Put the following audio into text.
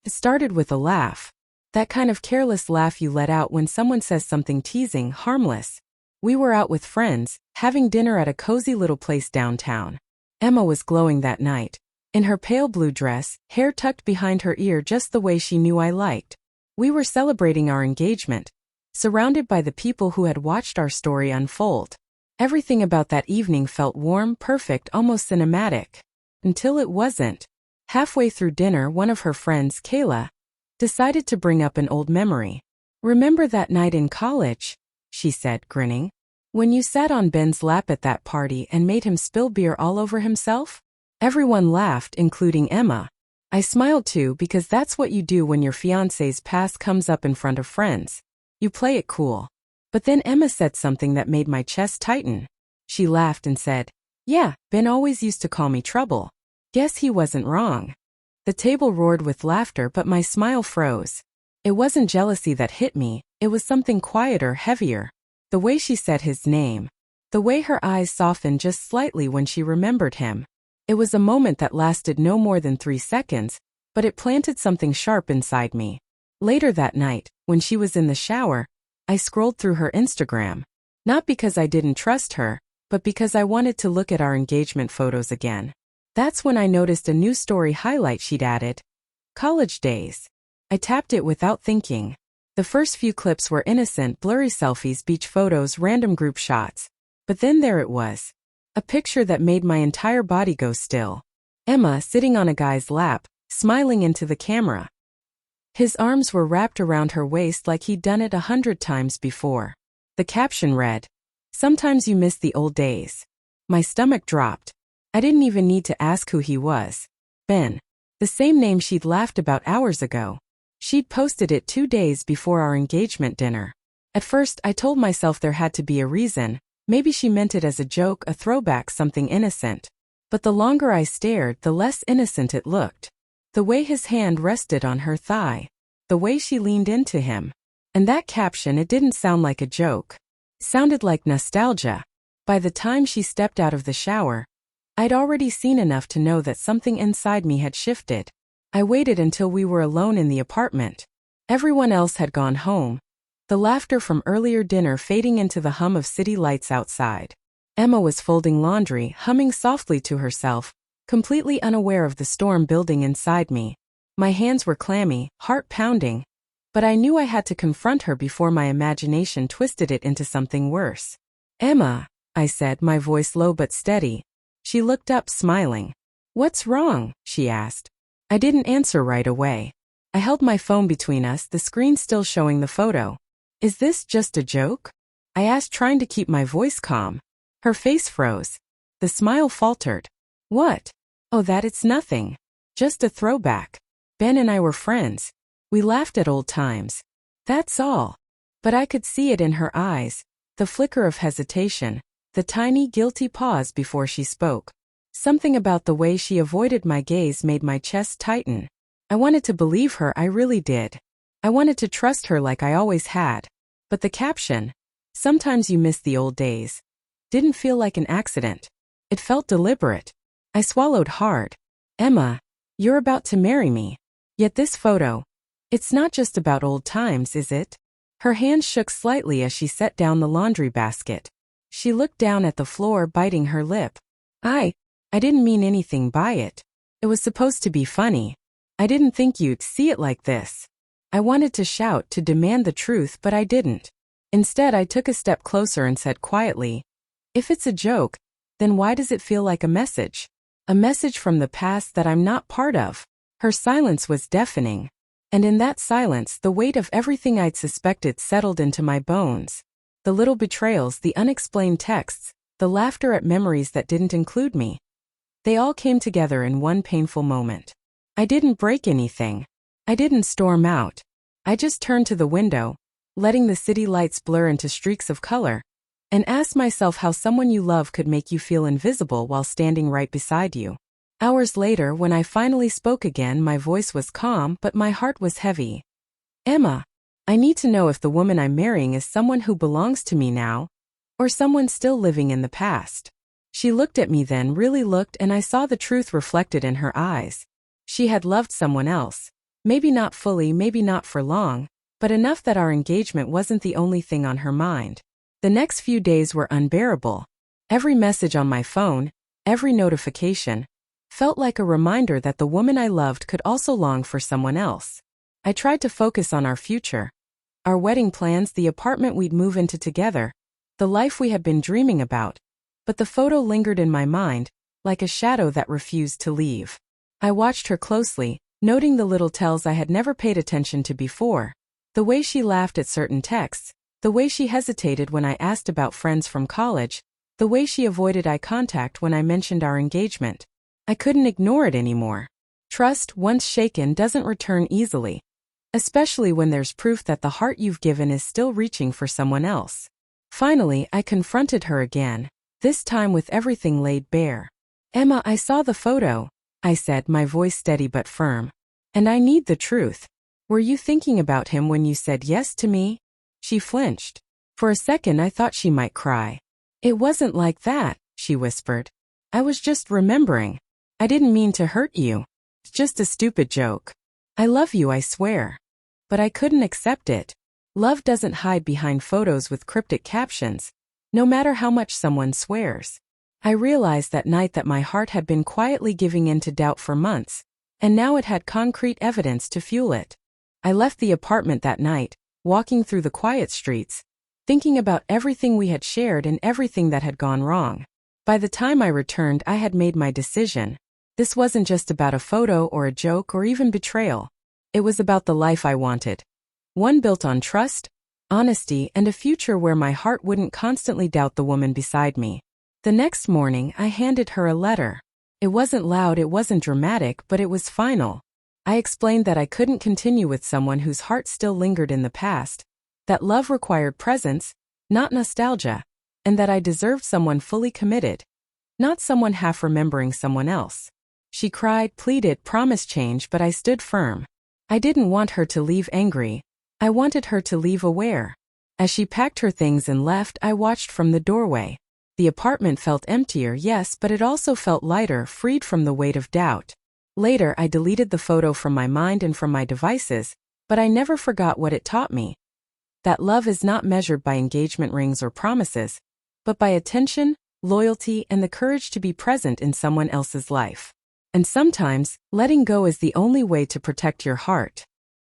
It started with a laugh. That kind of careless laugh you let out when someone says something teasing, harmless. We were out with friends, having dinner at a cozy little place downtown. Emma was glowing that night. In her pale blue dress, hair tucked behind her ear just the way she knew I liked. We were celebrating our engagement, surrounded by the people who had watched our story unfold. Everything about that evening felt warm, perfect, almost cinematic. Until it wasn't. Halfway through dinner, one of her friends, Kayla, decided to bring up an old memory. "Remember that night in college?" she said, grinning. "When you sat on Ben's lap at that party and made him spill beer all over himself?" Everyone laughed, including Emma. I smiled too because that's what you do when your fiancé's past comes up in front of friends. You play it cool. But then Emma said something that made my chest tighten. She laughed and said, "Yeah, Ben always used to call me trouble." Guess he wasn't wrong. The table roared with laughter, but my smile froze. It wasn't jealousy that hit me, it was something quieter, heavier. The way she said his name. The way her eyes softened just slightly when she remembered him. It was a moment that lasted no more than 3 seconds, but it planted something sharp inside me. Later that night, when she was in the shower, I scrolled through her Instagram. Not because I didn't trust her, but because I wanted to look at our engagement photos again. That's when I noticed a new story highlight she'd added. College days. I tapped it without thinking. The first few clips were innocent, blurry selfies, beach photos, random group shots. But then there it was. A picture that made my entire body go still. Emma sitting on a guy's lap, smiling into the camera. His arms were wrapped around her waist like he'd done it 100 times before. The caption read, "Sometimes you miss the old days." My stomach dropped. I didn't even need to ask who he was. Ben. The same name she'd laughed about hours ago. She'd posted it 2 days before our engagement dinner. At first, I told myself there had to be a reason. Maybe she meant it as a joke, a throwback, something innocent. But the longer I stared, the less innocent it looked. The way his hand rested on her thigh. The way she leaned into him. And that caption, it didn't sound like a joke. It sounded like nostalgia. By the time she stepped out of the shower, I'd already seen enough to know that something inside me had shifted. I waited until we were alone in the apartment. Everyone else had gone home. The laughter from earlier dinner fading into the hum of city lights outside. Emma was folding laundry, humming softly to herself, completely unaware of the storm building inside me. My hands were clammy, heart pounding. But I knew I had to confront her before my imagination twisted it into something worse. "Emma," I said, my voice low but steady. She looked up, smiling. "What's wrong?" she asked. I didn't answer right away. I held my phone between us, the screen still showing the photo. "Is this just a joke?" I asked, trying to keep my voice calm. Her face froze. The smile faltered. "What?" "Oh, that it's nothing. Just a throwback. Ben and I were friends. We laughed at old times. That's all." But I could see it in her eyes, the flicker of hesitation, the tiny, guilty pause before she spoke. Something about the way she avoided my gaze made my chest tighten. I wanted to believe her, I really did. I wanted to trust her like I always had. But the caption, "Sometimes you miss the old days," didn't feel like an accident. It felt deliberate. I swallowed hard. "Emma, you're about to marry me. Yet this photo, it's not just about old times, is it?" Her hand shook slightly as she set down the laundry basket. She looked down at the floor, biting her lip. I didn't mean anything by it. It was supposed to be funny. I didn't think you'd see it like this." I wanted to shout, to demand the truth, but I didn't. Instead, I took a step closer and said quietly, "If it's a joke, then why does it feel like a message? A message from the past that I'm not part of." Her silence was deafening. And in that silence, the weight of everything I'd suspected settled into my bones. The little betrayals, the unexplained texts, the laughter at memories that didn't include me. They all came together in one painful moment. I didn't break anything. I didn't storm out. I just turned to the window, letting the city lights blur into streaks of color, and asked myself how someone you love could make you feel invisible while standing right beside you. Hours later, when I finally spoke again, my voice was calm, but my heart was heavy. "Emma, I need to know if the woman I'm marrying is someone who belongs to me now, or someone still living in the past." She looked at me then, really looked, and I saw the truth reflected in her eyes. She had loved someone else. Maybe not fully, maybe not for long, but enough that our engagement wasn't the only thing on her mind. The next few days were unbearable. Every message on my phone, every notification, felt like a reminder that the woman I loved could also long for someone else. I tried to focus on our future, our wedding plans, the apartment we'd move into together, the life we had been dreaming about, but the photo lingered in my mind, like a shadow that refused to leave. I watched her closely, noting the little tells I had never paid attention to before. The way she laughed at certain texts, the way she hesitated when I asked about friends from college, the way she avoided eye contact when I mentioned our engagement. I couldn't ignore it anymore. Trust, once shaken, doesn't return easily, especially when there's proof that the heart you've given is still reaching for someone else. Finally, I confronted her again, this time with everything laid bare. "Emma, I saw the photo," I said, my voice steady but firm. "And I need the truth. Were you thinking about him when you said yes to me?" She flinched. For a second I thought she might cry. "It wasn't like that," she whispered. "I was just remembering. I didn't mean to hurt you. It's just a stupid joke. I love you, I swear." But I couldn't accept it. Love doesn't hide behind photos with cryptic captions, no matter how much someone swears. I realized that night that my heart had been quietly giving in to doubt for months, and now it had concrete evidence to fuel it. I left the apartment that night, walking through the quiet streets, thinking about everything we had shared and everything that had gone wrong. By the time I returned, I had made my decision. This wasn't just about a photo or a joke or even betrayal. It was about the life I wanted. One built on trust, honesty, and a future where my heart wouldn't constantly doubt the woman beside me. The next morning, I handed her a letter. It wasn't loud, it wasn't dramatic, but it was final. I explained that I couldn't continue with someone whose heart still lingered in the past, that love required presence, not nostalgia, and that I deserved someone fully committed, not someone half remembering someone else. She cried, pleaded, promised change, but I stood firm. I didn't want her to leave angry. I wanted her to leave aware. As she packed her things and left, I watched from the doorway. The apartment felt emptier, yes, but it also felt lighter, freed from the weight of doubt. Later, I deleted the photo from my mind and from my devices, but I never forgot what it taught me. That love is not measured by engagement rings or promises, but by attention, loyalty, and the courage to be present in someone else's life. And sometimes, letting go is the only way to protect your heart.